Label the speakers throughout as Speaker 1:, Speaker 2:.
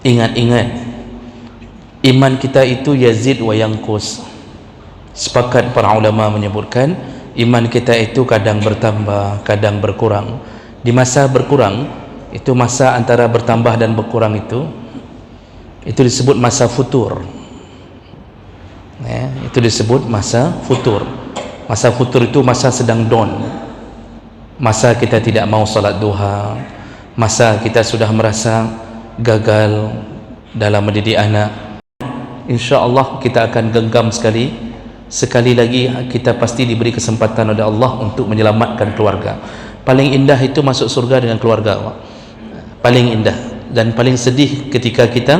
Speaker 1: Ingat-ingat, iman kita itu yazid wa yanqus. Sepakat para ulama menyebutkan iman kita itu kadang bertambah, kadang berkurang. Di masa berkurang, itu masa antara bertambah dan berkurang itu disebut masa futur. Itu disebut masa futur. Masa futur itu masa sedang dawn, masa kita tidak mau salat duha, masa kita sudah merasa gagal dalam mendidik anak. InsyaAllah kita akan genggam sekali lagi kita pasti diberi kesempatan oleh Allah untuk menyelamatkan keluarga. Paling indah itu masuk surga dengan keluarga, paling indah. Dan paling sedih ketika kita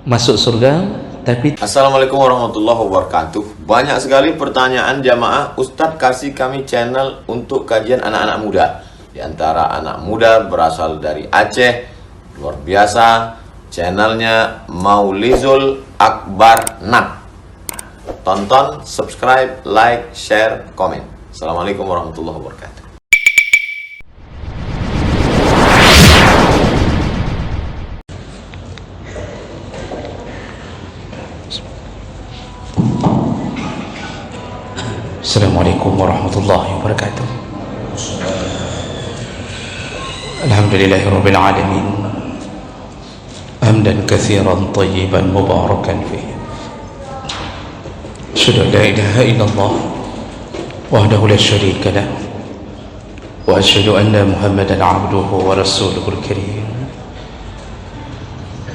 Speaker 1: masuk surga tapi.
Speaker 2: Assalamualaikum warahmatullahi wabarakatuh. Banyak sekali pertanyaan jamaah, Ustadz kasih kami channel untuk kajian anak-anak muda. Di antara anak muda berasal dari Aceh, luar biasa, channelnya Maulizul Akbar Nak. Tonton, subscribe, like, share, komen. Assalamualaikum warahmatullahi wabarakatuh.
Speaker 1: Assalamualaikum warahmatullahi wabarakatuh. Alhamdulillahirabbil alamin. Hamdan katsiran tayyiban mubarakan fihi. Asyhadu an la ilaha illallah wahdahu la syarika lah wa asyhadu anna Muhammadan 'abduhu wa rasuluhul karim.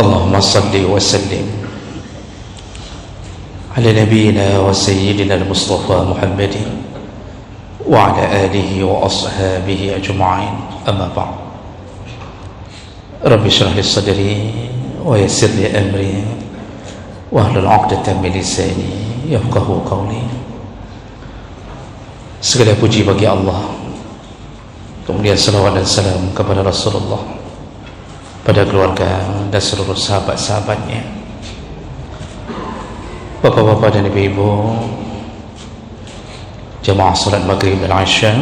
Speaker 1: Allahumma shalli wa sallim على نبينا وسيدنا المصطفى محمد وعلى آله وأصحابه أجمعين. أما بعد، رب اشرح لي صدري ويسر لي أمري واحلل عقدة من لساني يفقهوا قولي. Segala puji bagi Allah, kemudian salawat dan salam kepada Rasulullah, pada keluarga dan seluruh sahabat-sahabatnya, bapak-bapak dan ibu-ibu, jamaah salat maghrib dan isya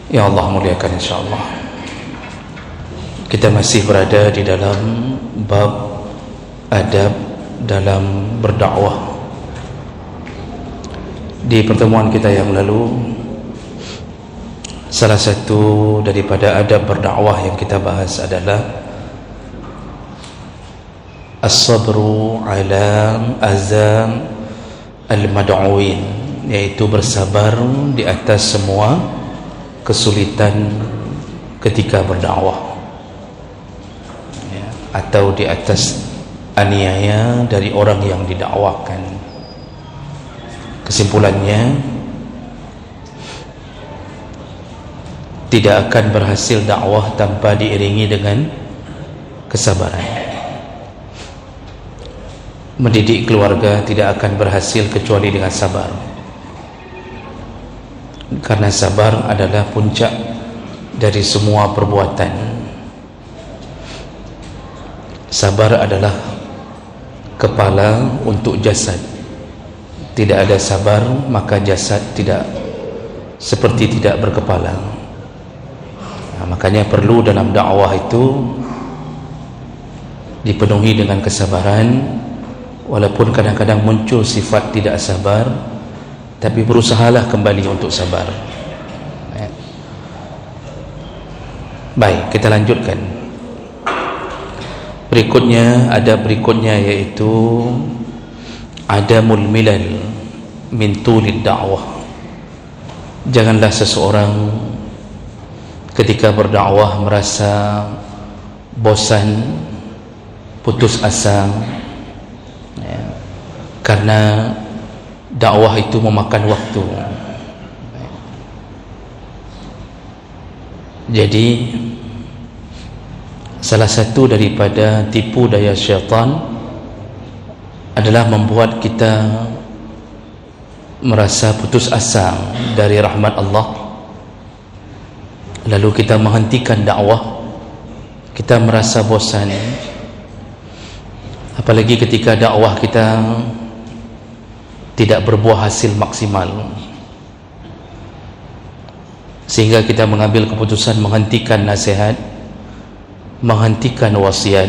Speaker 1: yang Allah muliakan insyaAllah. Kita masih berada di dalam bab adab dalam berdakwah. Di pertemuan kita yang lalu, salah satu daripada adab berdakwah yang kita bahas adalah as-sabru ala azam al-mad'uin, yaitu bersabar di atas semua kesulitan ketika berdakwah, atau di atas aniaya dari orang yang didakwakan. Kesimpulannya, tidak akan berhasil dakwah tanpa diiringi dengan kesabaran. Mendidik keluarga tidak akan berhasil kecuali dengan sabar, karena sabar adalah puncak dari semua perbuatan. Sabar adalah kepala untuk jasad. Tidak ada sabar, maka jasad tidak berkepala. Makanya perlu dalam dakwah itu dipenuhi dengan kesabaran. Walaupun kadang-kadang muncul sifat tidak sabar, tapi berusahalah kembali untuk sabar. Baik, kita lanjutkan. Berikutnya yaitu adamul milal min tulid da'wah. Janganlah seseorang ketika berdakwah merasa bosan, putus asa, karena dakwah itu memakan waktu. Jadi salah satu daripada tipu daya syaitan adalah membuat kita merasa putus asa dari rahmat Allah, lalu kita menghentikan dakwah. Kita merasa bosan, apalagi ketika dakwah kita tidak berbuah hasil maksimal, sehingga kita mengambil keputusan menghentikan nasihat menghentikan wasiat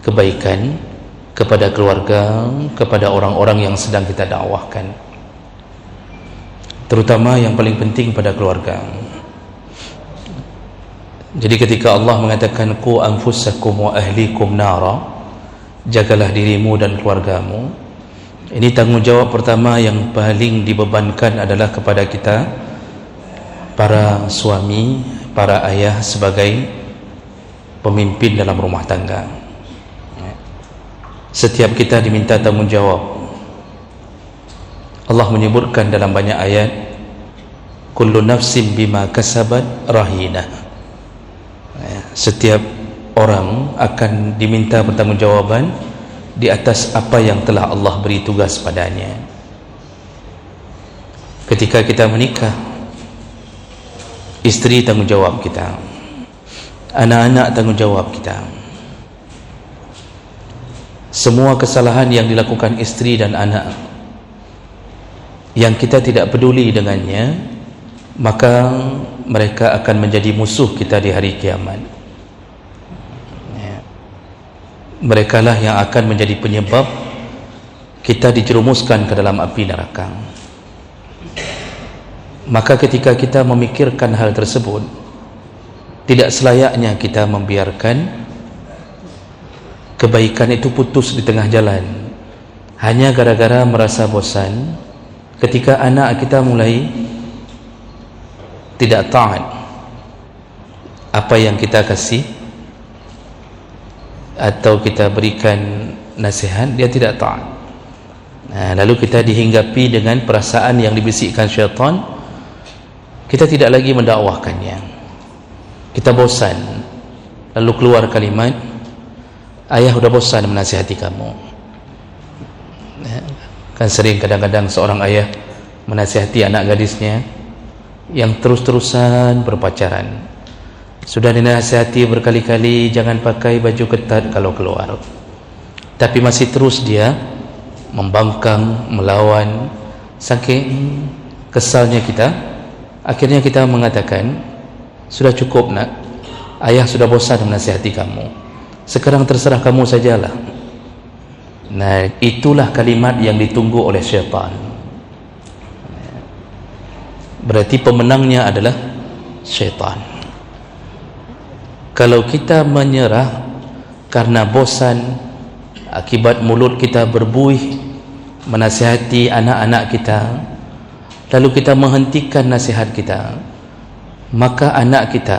Speaker 1: kebaikan kepada keluarga, kepada orang-orang yang sedang kita dakwahkan, terutama yang paling penting pada keluarga. Jadi ketika Allah mengatakan qu anfusakum wa ahlikum nara, jagalah dirimu dan keluargamu, ini tanggungjawab pertama yang paling dibebankan adalah kepada kita para suami, para ayah sebagai pemimpin dalam rumah tangga. Setiap kita diminta tanggungjawab. Allah menyebutkan dalam banyak ayat, kullu nafsin bima kasabat rahinah. Setiap orang akan diminta pertanggungjawaban di atas apa yang telah Allah beri tugas padanya. Ketika kita menikah, isteri tanggungjawab kita, anak-anak tanggungjawab kita. Semua kesalahan yang dilakukan isteri dan anak yang kita tidak peduli dengannya, maka mereka akan menjadi musuh kita di hari kiamat. Mereka lah yang akan menjadi penyebab kita dijerumuskan ke dalam api neraka. Maka ketika kita memikirkan hal tersebut, tidak selayaknya kita membiarkan kebaikan itu putus di tengah jalan hanya gara-gara merasa bosan ketika anak kita mulai tidak taat apa yang kita kasih atau kita berikan nasihat, dia tidak taat. Lalu kita dihinggapi dengan perasaan yang dibisikkan syaitan, kita tidak lagi mendakwahkannya, kita bosan, lalu keluar kalimat, ayah udah bosan menasihati kamu. Kan sering kadang-kadang seorang ayah menasihati anak gadisnya yang terus-terusan berpacaran. Sudah dinasihati berkali-kali jangan pakai baju ketat kalau keluar, tapi masih terus dia membangkang, melawan. Saking kesalnya kita, akhirnya kita mengatakan, sudah cukup nak, ayah sudah bosan menasihati kamu, sekarang terserah kamu sajalah. Nah, itulah kalimat yang ditunggu oleh syaitan. Berarti pemenangnya adalah syaitan. Kalau kita menyerah karena bosan akibat mulut kita berbuih menasihati anak-anak kita, lalu kita menghentikan nasihat kita, maka anak kita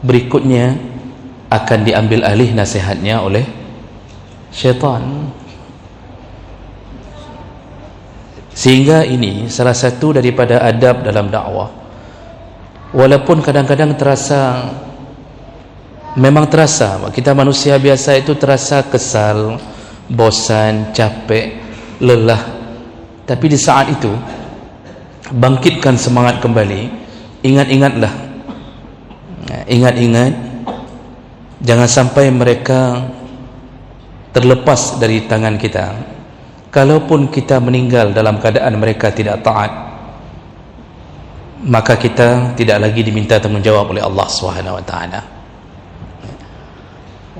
Speaker 1: berikutnya akan diambil alih nasihatnya oleh syaitan. Sehingga ini salah satu daripada adab dalam dakwah. Walaupun kadang-kadang memang terasa, kita manusia biasa itu terasa kesal, bosan, capek, lelah. Tapi di saat itu bangkitkan semangat kembali. Ingat-ingatlah, ingat-ingat, jangan sampai mereka terlepas dari tangan kita. Kalaupun kita meninggal dalam keadaan mereka tidak taat, maka kita tidak lagi diminta tanggungjawab oleh Allah SWT.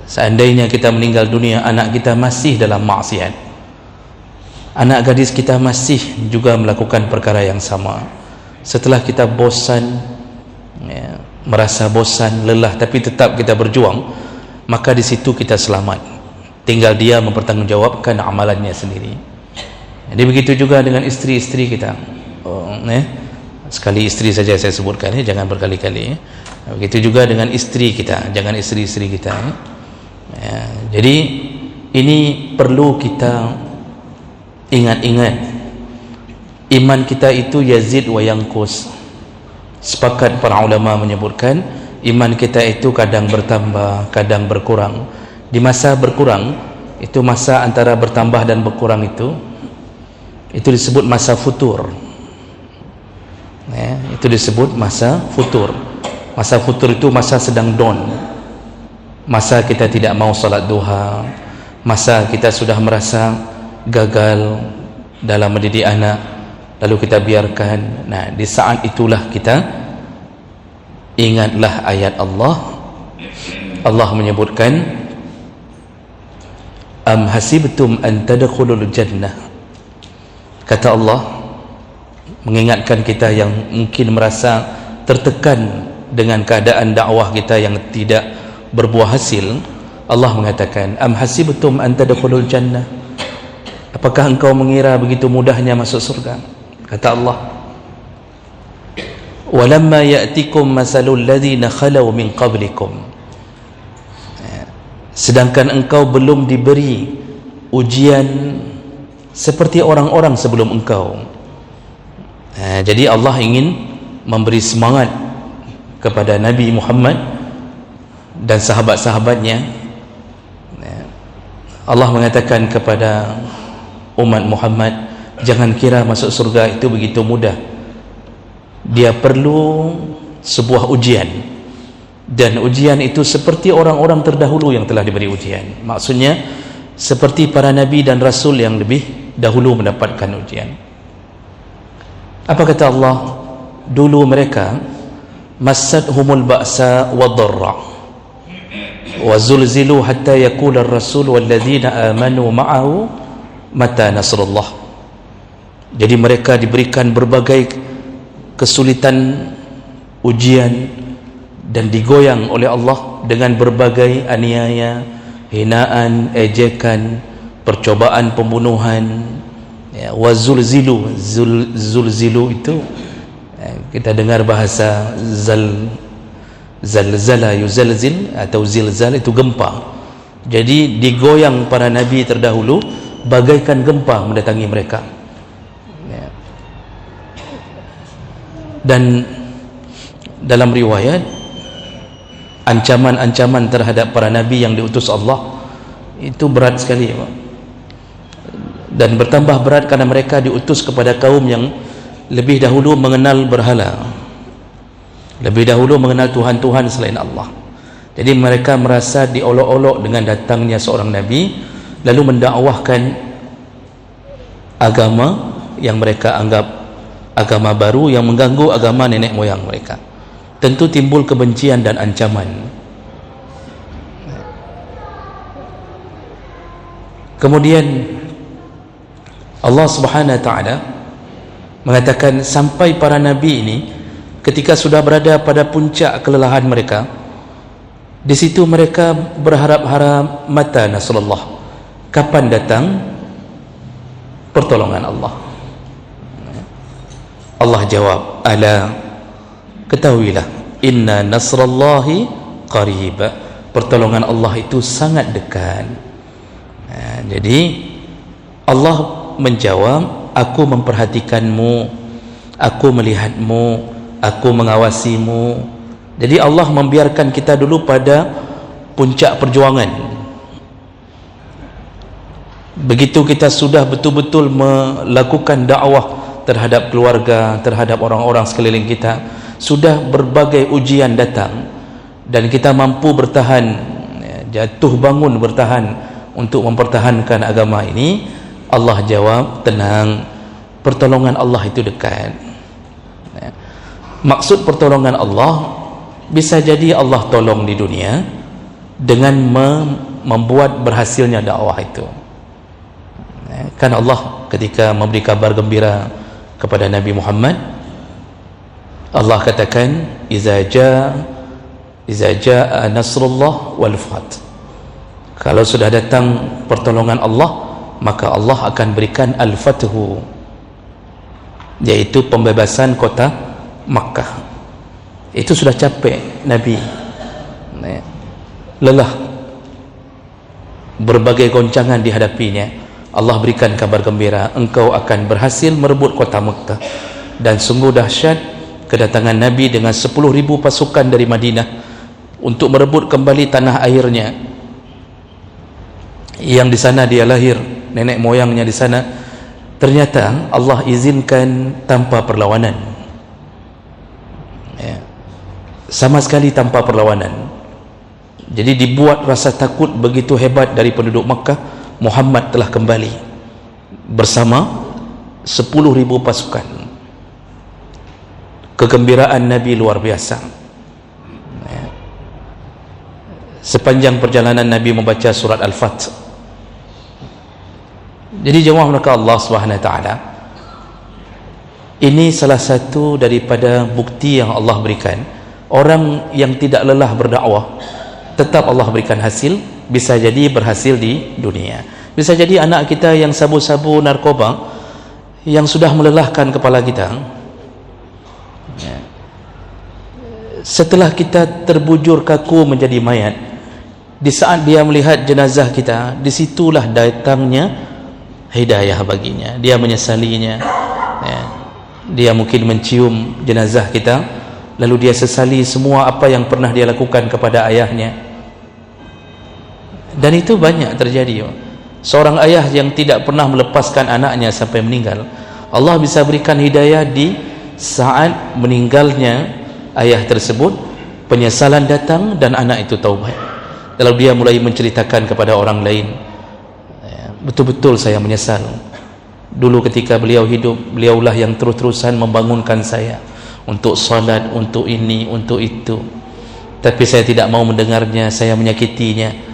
Speaker 1: Seandainya kita meninggal dunia, anak kita masih dalam maksiat, anak gadis kita masih juga melakukan perkara yang sama, setelah kita bosan, merasa bosan, lelah, tapi tetap kita berjuang, maka di situ kita selamat. Tinggal dia mempertanggungjawabkan amalannya sendiri. Jadi begitu juga dengan istri-istri kita. Sekali istri saja saya sebutkan, jangan berkali-kali. Begitu juga dengan istri kita, jangan istri-istri kita. Jadi ini perlu kita ingat-ingat. Iman kita itu yazid wa yanqus. Sepakat para ulama menyebutkan iman kita itu kadang bertambah, kadang berkurang. Di masa berkurang, itu masa antara bertambah dan berkurang itu disebut masa futur. Itu disebut masa futur. Masa futur itu masa sedang down, masa kita tidak mau salat duha, masa kita sudah merasa gagal dalam mendidik anak, lalu kita biarkan. Nah, di saat itulah kita ingatlah ayat Allah, Allah menyebutkan, am hasibtum an tadkhulul jannah. Kata Allah, mengingatkan kita yang mungkin merasa tertekan dengan keadaan dakwah kita yang tidak berbuah hasil. Allah mengatakan, am hasibtum an tadkhulul jannah. Apakah engkau mengira begitu mudahnya masuk surga? Kata Allah, walamma ya'tikum masalul ladzina khalau min qablikum. Sedangkan engkau belum diberi ujian seperti orang-orang sebelum engkau. Jadi Allah ingin memberi semangat kepada Nabi Muhammad dan sahabat-sahabatnya. Allah mengatakan kepada umat Muhammad, jangan kira masuk surga itu begitu mudah. Dia perlu sebuah ujian, dan ujian itu seperti orang-orang terdahulu yang telah diberi ujian. Maksudnya seperti para nabi dan rasul yang lebih dahulu mendapatkan ujian. Apa kata Allah? Dulu mereka massadhumul ba'sa wad-dharra wa zulzilu hatta yaqula ar-rasul walladzina amanu ma'ahu mata nasrullah. Jadi mereka diberikan berbagai kesulitan, ujian, dan digoyang oleh Allah dengan berbagai aniaya, hinaan, ejekan, percobaan pembunuhan, wazulzilu. Zulzilu itu kita dengar bahasa zalzala yuzalzil atau zilzal, itu gempa. Jadi digoyang para nabi terdahulu bagaikan gempa mendatangi mereka. Dan dalam riwayat, ancaman-ancaman terhadap para nabi yang diutus Allah itu berat sekali, dan bertambah berat karena mereka diutus kepada kaum yang lebih dahulu mengenal berhala, lebih dahulu mengenal Tuhan-Tuhan selain Allah. Jadi mereka merasa diolok-olok dengan datangnya seorang nabi, lalu mendakwahkan agama yang mereka anggap agama baru yang mengganggu agama nenek moyang mereka. Tentu timbul kebencian dan ancaman. Kemudian Allah Subhanahu wa taala mengatakan, sampai para nabi ini ketika sudah berada pada puncak kelelahan mereka, di situ mereka berharap-harap mata nasrullah, kapan datang pertolongan Allah. Allah jawab, ala, ketahuilah, inna nasrallahi qarib, pertolongan Allah itu sangat dekat. Jadi Allah menjawab, aku memperhatikanmu, aku melihatmu, aku mengawasimu. Jadi Allah membiarkan kita dulu pada puncak perjuangan. Begitu kita sudah betul-betul melakukan dakwah terhadap keluarga, terhadap orang-orang sekeliling kita, sudah berbagai ujian datang dan kita mampu bertahan, jatuh bangun bertahan untuk mempertahankan agama ini, Allah jawab, tenang, pertolongan Allah itu dekat. Maksud pertolongan Allah, bisa jadi Allah tolong di dunia dengan membuat berhasilnya dakwah itu. Kan Allah ketika memberi kabar gembira kepada Nabi Muhammad, Allah katakan, iza jaa nasrullah wal fath, kalau sudah datang pertolongan Allah, maka Allah akan berikan al-fathu, yaitu pembebasan kota Makkah. Itu sudah capek Nabi, lelah, berbagai goncangan dihadapinya. Allah berikan kabar gembira, engkau akan berhasil merebut kota Makkah. Dan sungguh dahsyat kedatangan Nabi dengan 10.000 pasukan dari Madinah untuk merebut kembali tanah airnya, yang di sana dia lahir, nenek moyangnya di sana. Ternyata Allah izinkan tanpa perlawanan, sama sekali tanpa perlawanan. Jadi dibuat rasa takut begitu hebat dari penduduk Makkah. Muhammad telah kembali bersama 10.000 pasukan. Kegembiraan Nabi luar biasa. sepanjang perjalanan Nabi membaca surat Al-Fath. Jadi jemaah mereka Allah Subhanahu wa taala, ini salah satu daripada bukti yang Allah berikan. Orang yang tidak lelah berdakwah, tetap Allah berikan hasil. Bisa jadi berhasil di dunia, bisa jadi anak kita yang sabu-sabu narkoba yang sudah melelahkan kepala kita, setelah kita terbujur kaku menjadi mayat, di saat dia melihat jenazah kita, disitulah datangnya hidayah baginya. Dia menyesalinya, dia mungkin mencium jenazah kita, lalu dia sesali semua apa yang pernah dia lakukan kepada ayahnya. Dan itu banyak terjadi. Seorang ayah yang tidak pernah melepaskan anaknya sampai meninggal, Allah bisa berikan hidayah di saat meninggalnya ayah tersebut. Penyesalan datang dan anak itu taubat. Lalu dia mulai menceritakan kepada orang lain, betul-betul saya menyesal. Dulu ketika beliau hidup, beliaulah yang terus-terusan membangunkan saya untuk salat, untuk ini, untuk itu. Tapi saya tidak mau mendengarnya, saya menyakitinya.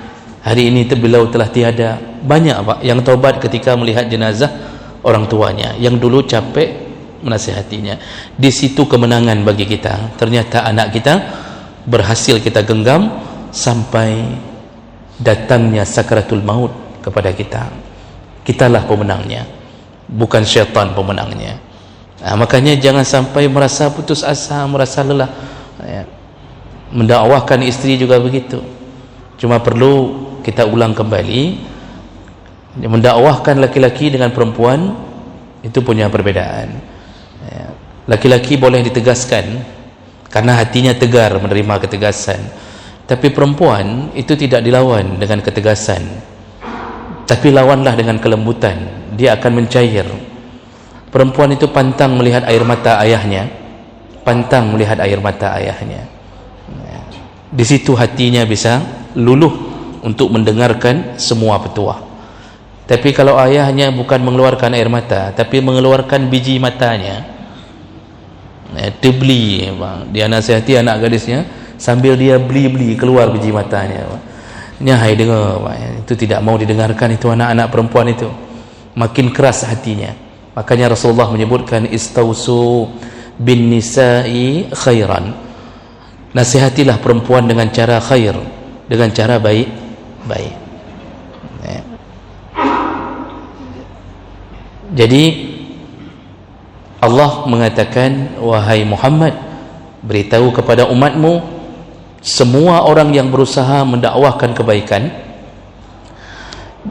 Speaker 1: Hari ini beliau telah tiada. Banyak Pak yang taubat ketika melihat jenazah orang tuanya yang dulu capek menasihatinya. Di situ kemenangan bagi kita. Ternyata anak kita berhasil kita genggam sampai datangnya sakaratul maut kepada kita. Kitalah pemenangnya, bukan syaitan pemenangnya. Makanya jangan sampai merasa putus asa, merasa lelah. Mendakwahkan istri juga begitu. Cuma perlu kita ulang kembali, mendakwahkan laki-laki dengan perempuan itu punya perbedaan. Laki-laki boleh ditegaskan karena hatinya tegar menerima ketegasan, tapi perempuan itu tidak dilawan dengan ketegasan, tapi lawanlah dengan kelembutan. Dia akan mencair. Perempuan itu pantang melihat air mata ayahnya, pantang melihat air mata ayahnya. Di situ hatinya bisa luluh untuk mendengarkan semua petuah. Tapi kalau ayahnya bukan mengeluarkan air mata, tapi mengeluarkan biji matanya, dia bang, dia nasihati anak gadisnya sambil dia beli keluar biji matanya. Nyahai dengar, bang. Itu tidak mau didengarkan itu anak-anak perempuan itu. Makin keras hatinya. Makanya Rasulullah menyebutkan istausu bin nisa'i khairan. Nasihatilah perempuan dengan cara khair, dengan cara baik. Jadi Allah mengatakan, wahai Muhammad, beritahu kepada umatmu, semua orang yang berusaha mendakwahkan kebaikan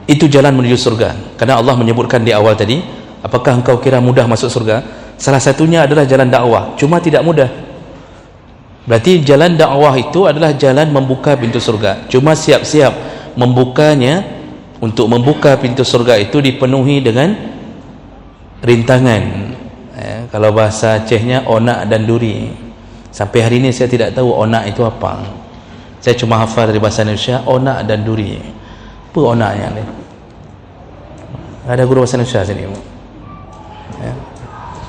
Speaker 1: itu jalan menuju surga. Karena Allah menyebutkan di awal tadi, apakah engkau kira mudah masuk surga? Salah satunya adalah jalan dakwah, cuma tidak mudah. Berarti jalan dakwah itu adalah jalan membuka pintu surga. Cuma siap-siap membukanya. Untuk membuka pintu surga itu dipenuhi dengan rintangan. Kalau bahasa Acehnya onak dan duri. Sampai hari ini saya tidak tahu onak itu apa. Saya cuma hafal dari bahasa Indonesia onak dan duri. Apa onaknya ni? Ada guru bahasa Indonesia sini.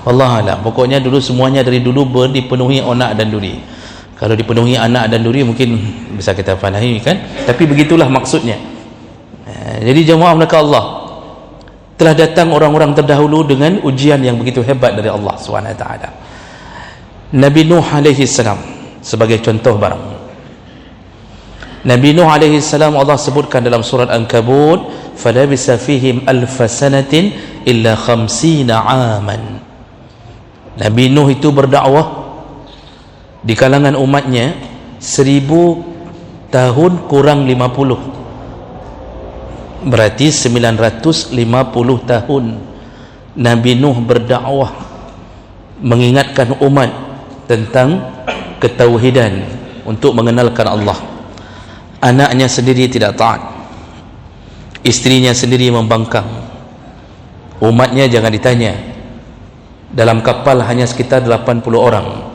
Speaker 1: Allah alam. Pokoknya dulu semuanya dari dulu dipenuhi onak dan duri. Kalau dipenuhi anak dan duri mungkin bisa kita fahami kan, tapi begitulah maksudnya. Jadi jemaah mereka Allah, telah datang orang-orang terdahulu dengan ujian yang begitu hebat dari Allah SWT. Nabi Nuh alaihi salam sebagai contoh barang. Nabi Nuh alaihi salam Allah sebutkan dalam surat Ankabut, falabisa fihim alfa sanatin illa 50 aman. Nabi Nuh itu berdakwah di kalangan umatnya 1000 tahun kurang 50, berarti 950 tahun Nabi Nuh berdakwah mengingatkan umat tentang ketauhidan, untuk mengenalkan Allah. Anaknya sendiri tidak taat, istrinya sendiri membangkang, umatnya jangan ditanya. Dalam kapal hanya sekitar 80 orang.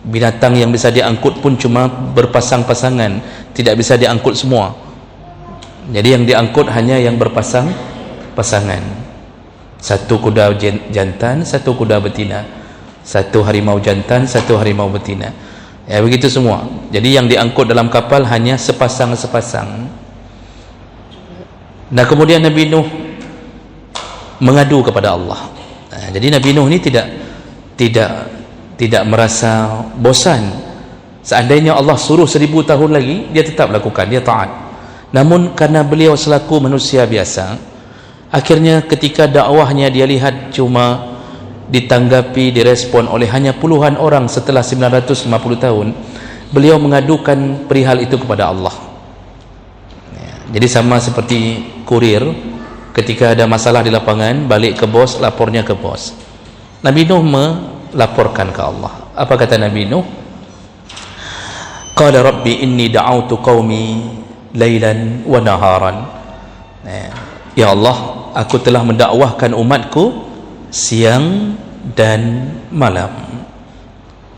Speaker 1: Binatang yang bisa diangkut pun cuma berpasang-pasangan, tidak bisa diangkut semua. Jadi yang diangkut hanya yang berpasang-pasangan. Satu kuda jantan, satu kuda betina. Satu harimau jantan, satu harimau betina. Ya, begitu semua. Jadi yang diangkut dalam kapal hanya sepasang-sepasang. Nah, kemudian Nabi Nuh mengadu kepada Allah. Jadi Nabi Nuh ini tidak merasa bosan. Seandainya Allah suruh 1000 tahun lagi, dia tetap lakukan, dia taat. Namun karena beliau selaku manusia biasa, akhirnya ketika dakwahnya dia lihat cuma ditanggapi, direspon oleh hanya puluhan orang setelah 950 tahun, beliau mengadukan perihal itu kepada Allah. Jadi sama seperti kurir, ketika ada masalah di lapangan, balik ke bos, lapornya ke bos. Nabi Nuh melaporkan ke Allah. Apa kata Nabi Nuh? Qala rabbi inni da'autu qaumi lailan wa naharan. Ya Allah, aku telah mendakwahkan umatku siang dan malam.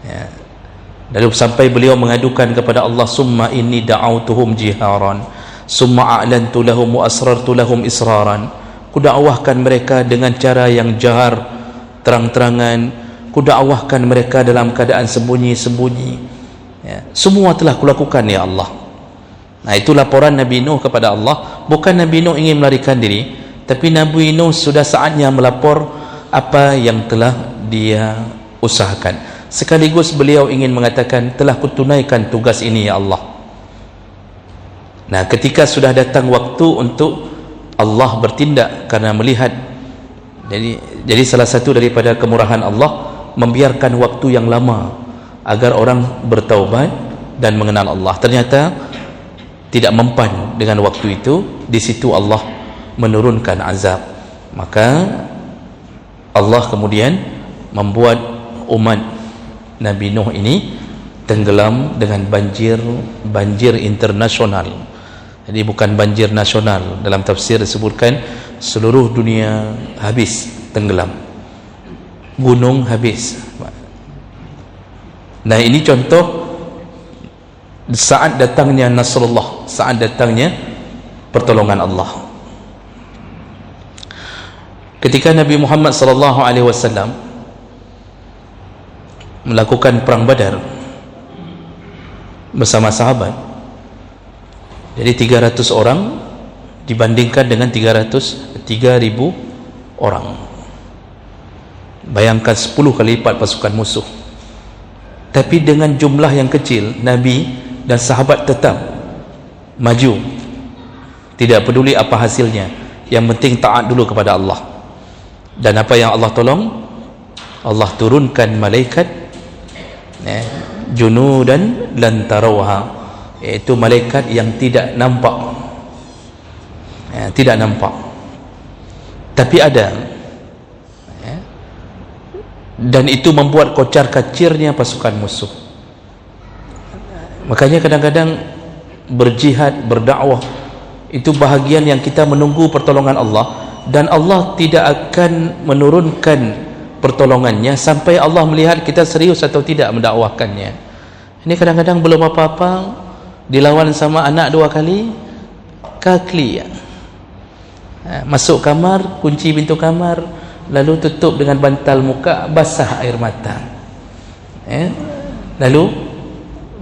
Speaker 1: Ya. Lalu sampai beliau mengadukan kepada Allah, summa inni da'autuhum jiharan, summa a'lantu lahum wa asrartu lahum israran. Ku dakwahkan mereka dengan cara yang jahar, terang-terangan. Ku dakwahkan mereka dalam keadaan sembunyi-sembunyi. Ya. Semua telah kulakukan ya Allah. Nah, itu laporan Nabi Nuh kepada Allah. Bukan Nabi Nuh ingin melarikan diri, tapi Nabi Nuh sudah saatnya melapor apa yang telah dia usahakan. Sekaligus beliau ingin mengatakan, telah kutunaikan tugas ini ya Allah. Nah, ketika sudah datang waktu untuk Allah bertindak karena melihat, jadi salah satu daripada kemurahan Allah membiarkan waktu yang lama agar orang bertaubat dan mengenal Allah. Ternyata tidak mempan dengan waktu itu. Di situ Allah menurunkan azab. Maka Allah kemudian membuat umat Nabi Nuh ini tenggelam dengan banjir internasional. Jadi bukan banjir nasional. Dalam tafsir disebutkan seluruh dunia habis, tenggelam, gunung habis. Nah, ini contoh saat datangnya Nasrullah, saat datangnya pertolongan Allah. Ketika Nabi Muhammad SAW melakukan perang Badar bersama sahabat, jadi 300 orang dibandingkan dengan 3.000 orang. Bayangkan 10 kali lipat pasukan musuh. Tapi dengan jumlah yang kecil, Nabi dan sahabat tetap maju. Tidak peduli apa hasilnya, yang penting taat dulu kepada Allah. Dan apa yang Allah tolong? Allah turunkan malaikat junudan lan tarawha, iaitu malaikat yang tidak nampak, tidak nampak tapi ada, dan itu membuat kocar kacirnya pasukan musuh. Makanya kadang-kadang berjihad, berdakwah itu bahagian yang kita menunggu pertolongan Allah, dan Allah tidak akan menurunkan pertolongannya sampai Allah melihat kita serius atau tidak mendakwahkannya. Ini kadang-kadang belum apa-apa dilawan sama anak 2 kali, kakli ya. Masuk kamar, kunci pintu kamar, lalu tutup dengan bantal muka, basah air mata, lalu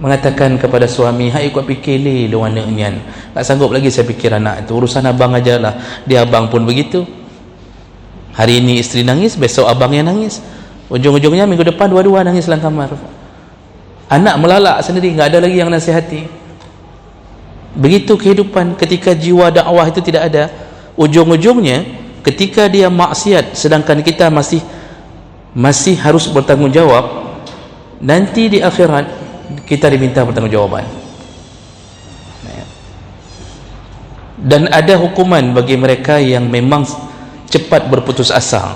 Speaker 1: mengatakan kepada suami, hai kau fikir li luana nian, tak sanggup lagi saya fikir anak itu, urusan abang aja lah. Dia abang pun begitu. Hari ini isteri nangis, besok abangnya nangis, ujung-ujungnya minggu depan dua-dua nangis dalam kamar. Anak melalak sendiri, enggak ada lagi yang nasihati. Begitu kehidupan ketika jiwa dakwah itu tidak ada. Ujung-ujungnya ketika dia maksiat sedangkan kita masih harus bertanggungjawab, nanti di akhirat kita diminta pertanggungjawaban. Dan ada hukuman bagi mereka yang memang cepat berputus asa.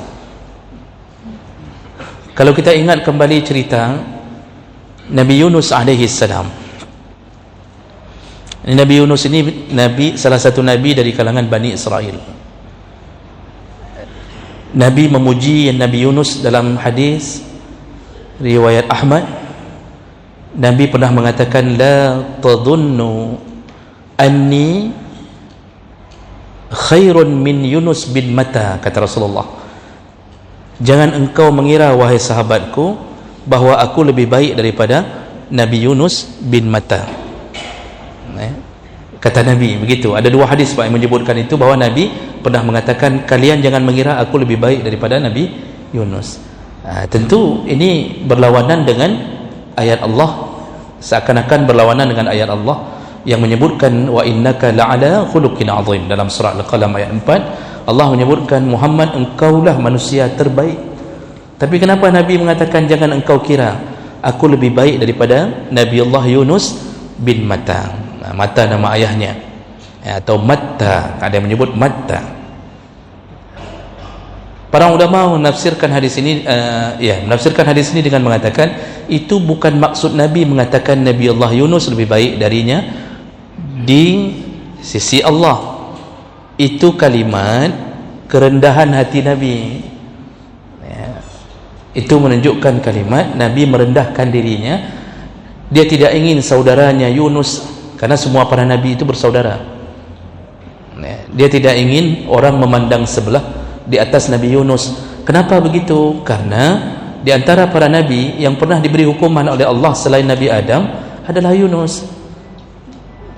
Speaker 1: Kalau kita ingat kembali cerita Nabi Yunus alaihi salam. Nabi Yunus ini salah satu nabi dari kalangan Bani Israel. Nabi memuji Nabi Yunus dalam hadis riwayat Ahmad. Nabi pernah mengatakan, la tadhunnu anni khairun min Yunus bin Matta, kata Rasulullah. Jangan engkau mengira wahai sahabatku bahwa aku lebih baik daripada Nabi Yunus bin Matta. Kata Nabi begitu. Ada dua hadis Pak yang menyebutkan itu, bahawa Nabi pernah mengatakan, kalian jangan mengira aku lebih baik daripada Nabi Yunus. Tentu ini berlawanan dengan ayat Allah, seakan-akan berlawanan dengan ayat Allah yang menyebutkan wa innaka la'ala khuluqin azim. Dalam surah Al-Qalam ayat 4, Allah menyebutkan, Muhammad, engkaulah manusia terbaik. Tapi kenapa Nabi mengatakan jangan engkau kira aku lebih baik daripada Nabi Allah Yunus bin Matta? Matta nama ayahnya, atau Matta, ada yang menyebut Matta. Para ulama menafsirkan hadis ini, menafsirkan hadis ini dengan mengatakan itu bukan maksud Nabi mengatakan Nabi Allah Yunus lebih baik darinya di sisi Allah. Itu kalimat kerendahan hati Nabi. Itu menunjukkan kalimat Nabi merendahkan dirinya. Dia tidak ingin saudaranya Yunus, karena semua para Nabi itu bersaudara. Dia tidak ingin orang memandang sebelah di atas Nabi Yunus. Kenapa begitu? Karena di antara para Nabi yang pernah diberi hukuman oleh Allah selain Nabi Adam adalah Yunus.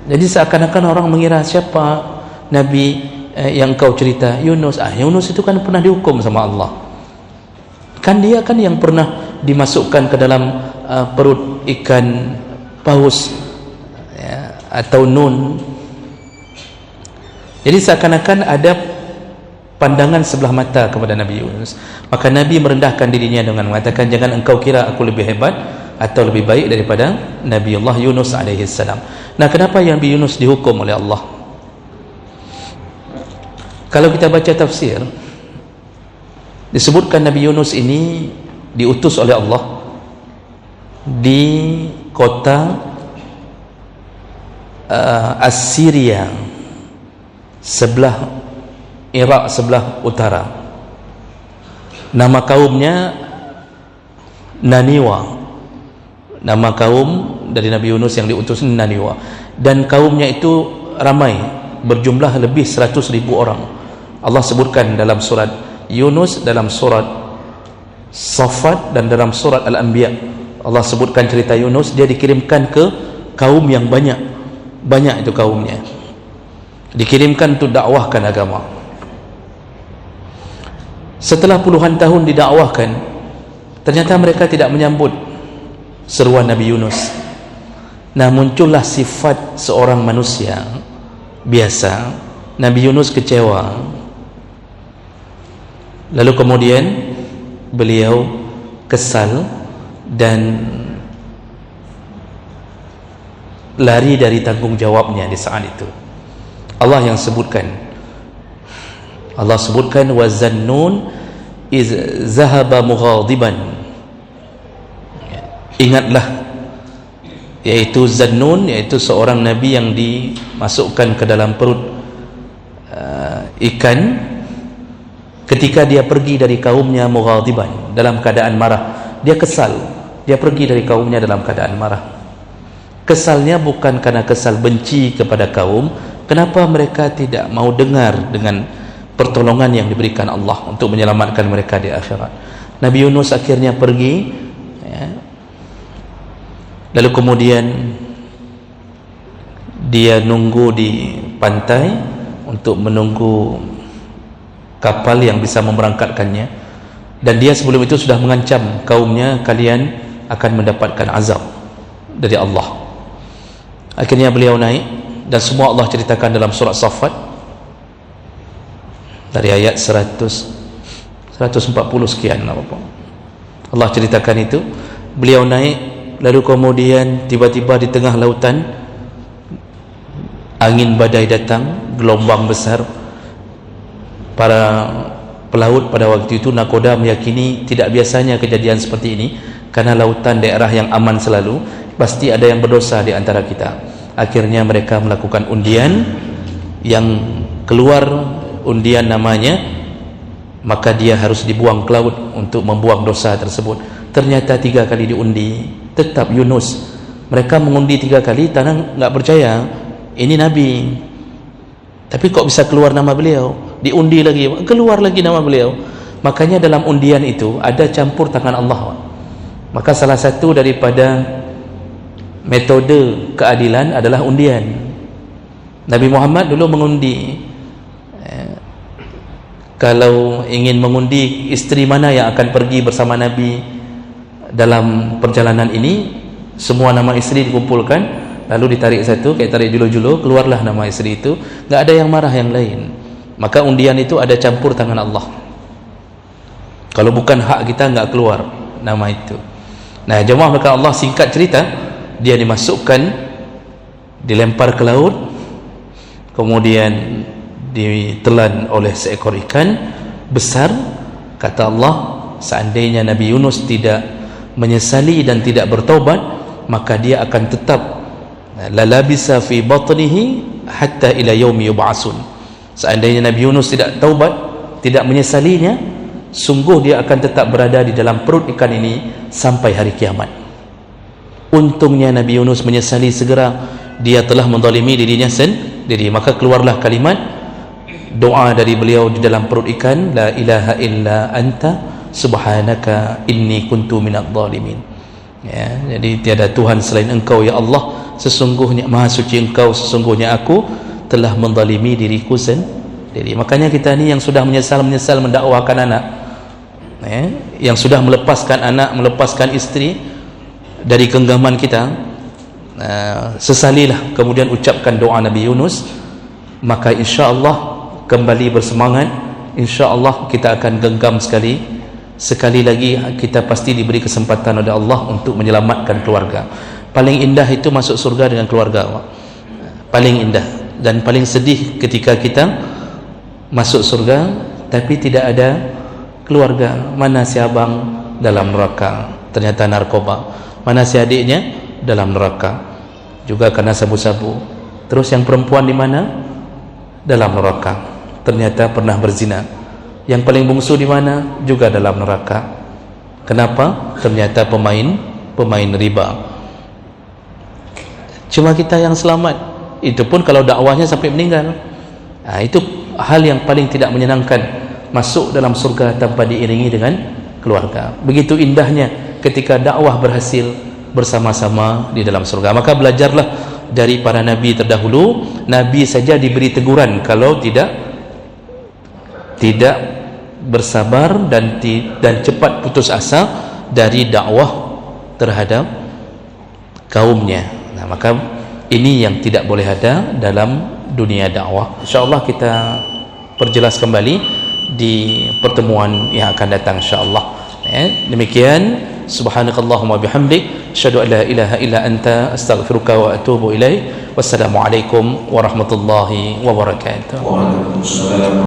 Speaker 1: Jadi seakan-akan orang mengira, siapa Nabi yang kau cerita? Yunus. Yunus itu kan pernah dihukum sama Allah. Kan dia kan yang pernah dimasukkan ke dalam perut ikan paus, atau nun. Jadi seakan-akan ada pandangan sebelah mata kepada Nabi Yunus. Maka Nabi merendahkan dirinya dengan mengatakan, jangan engkau kira aku lebih hebat atau lebih baik daripada Nabi Allah Yunus alaihissalam. Nah, kenapa yang Nabi Yunus dihukum oleh Allah? Kalau kita baca tafsir, disebutkan Nabi Yunus ini diutus oleh Allah di kota Assyria, sebelah Irak, sebelah utara. Nama kaumnya Naniwa. Nama kaum dari Nabi Yunus yang diutus Naniwa. Dan kaumnya itu ramai, berjumlah lebih 100.000 orang. Allah sebutkan dalam surat Yunus, dalam surat Saffat, dan dalam surat Al-Anbiya. Allah sebutkan cerita Yunus, dia dikirimkan ke kaum yang banyak itu kaumnya, dikirimkan untuk dakwahkan agama. Setelah puluhan tahun didakwahkan, ternyata mereka tidak menyambut seruan Nabi Yunus. Nah, muncullah sifat seorang manusia biasa. Nabi Yunus kecewa. Lalu kemudian beliau kesal dan lari dari tanggung jawabnya di saat itu. Allah yang sebutkan. Allah sebutkan wa zannun iz zahaba mughadiban. Ingatlah, yaitu Zannun, yaitu seorang nabi yang dimasukkan ke dalam perut ikan ketika dia pergi dari kaumnya mughadiban, dalam keadaan marah. Dia kesal, dia pergi dari kaumnya dalam keadaan marah. Kesalnya bukan karena kesal benci kepada kaum, kenapa mereka tidak mau dengar dengan pertolongan yang diberikan Allah untuk menyelamatkan mereka di akhirat. Nabi Yunus akhirnya pergi, lalu kemudian dia nunggu di pantai untuk menunggu kapal yang bisa memberangkatkannya, dan dia sebelum itu sudah mengancam kaumnya, kalian akan mendapatkan azab dari Allah. Akhirnya beliau naik, dan semua Allah ceritakan dalam surat Saffat dari ayat 140 sekian Allah ceritakan itu. Beliau naik, lalu kemudian tiba-tiba di tengah lautan angin badai datang, gelombang besar. Para pelaut pada waktu itu nakoda meyakini tidak biasanya kejadian seperti ini, karena lautan daerah yang aman selalu, pasti ada yang berdosa di antara kita. Akhirnya mereka melakukan undian, yang keluar undian namanya, maka dia harus dibuang ke laut untuk membuang dosa tersebut. Ternyata 3 kali diundi, tetap Yunus. Mereka mengundi 3 kali, tanah nggak percaya ini Nabi, tapi kok bisa keluar nama beliau. Diundi lagi, keluar lagi nama beliau. Makanya dalam undian itu ada campur tangan Allah. Maka salah satu daripada metode keadilan adalah undian. Nabi Muhammad dulu mengundi. Kalau ingin mengundi isteri mana yang akan pergi bersama Nabi dalam perjalanan ini, semua nama isteri dikumpulkan, lalu ditarik satu, kayak tarik julu-julu, keluarlah nama isteri itu. Tak ada yang marah yang lain. Maka undian itu ada campur tangan Allah. Kalau bukan hak kita, enggak keluar nama itu. Nah, jemaah, maka Allah singkat cerita, dia dimasukkan, dilempar ke laut, kemudian ditelan oleh seekor ikan besar. Kata Allah, seandainya Nabi Yunus tidak menyesali dan tidak bertaubat, maka dia akan tetap lalabisa fi batnihi hatta ila yaumi yub'atsun. Seandainya Nabi Yunus tidak taubat, tidak menyesalinya, sungguh dia akan tetap berada di dalam perut ikan ini sampai hari kiamat. Untungnya Nabi Yunus menyesali segera, dia telah menzalimi dirinya sendiri. Maka keluarlah kalimat doa dari beliau di dalam perut ikan, la ilaha illa anta subhanaka inni kuntu minadh dhalimin. Ya, jadi tiada Tuhan selain engkau ya Allah, sesungguhnya maha suci engkau, sesungguhnya aku telah menzalimi diriku sendiri. Makanya kita ni yang sudah menyesal mendakwahkan anak, ya, yang sudah melepaskan anak, melepaskan isteri dari genggaman kita, sesalilah, kemudian ucapkan doa Nabi Yunus, maka insya-Allah kembali bersemangat. InsyaAllah kita akan genggam sekali lagi kita pasti diberi kesempatan oleh Allah untuk menyelamatkan keluarga. Paling indah itu masuk surga dengan keluarga, paling indah. Dan paling sedih ketika kita masuk surga tapi tidak ada keluarga. Mana si abang? Dalam neraka, ternyata narkoba. Mana si adiknya? Dalam neraka, juga karena sabu-sabu. Terus yang perempuan di mana? Dalam neraka, ternyata pernah berzina. Yang paling bungsu di mana? Juga dalam neraka. Kenapa? Ternyata pemain riba. Cuma kita yang selamat, itu pun kalau dakwahnya sampai meninggal. Itu hal yang paling tidak menyenangkan, masuk dalam surga tanpa diiringi dengan keluarga. Begitu indahnya ketika dakwah berhasil bersama-sama di dalam surga. Maka belajarlah dari para nabi terdahulu. Nabi saja diberi teguran kalau tidak bersabar dan cepat putus asa dari dakwah terhadap kaumnya. Nah, maka ini yang tidak boleh ada dalam dunia dakwah. InsyaAllah kita perjelas kembali di pertemuan yang akan datang insyaAllah. Demikian, subhanakallahumma bihamdik, asyhadu an la ilaha illa anta, astaghfiruka wa atubu ilaik. Wassalamualaikum warahmatullahi wabarakatuh. Waalaikumsalam.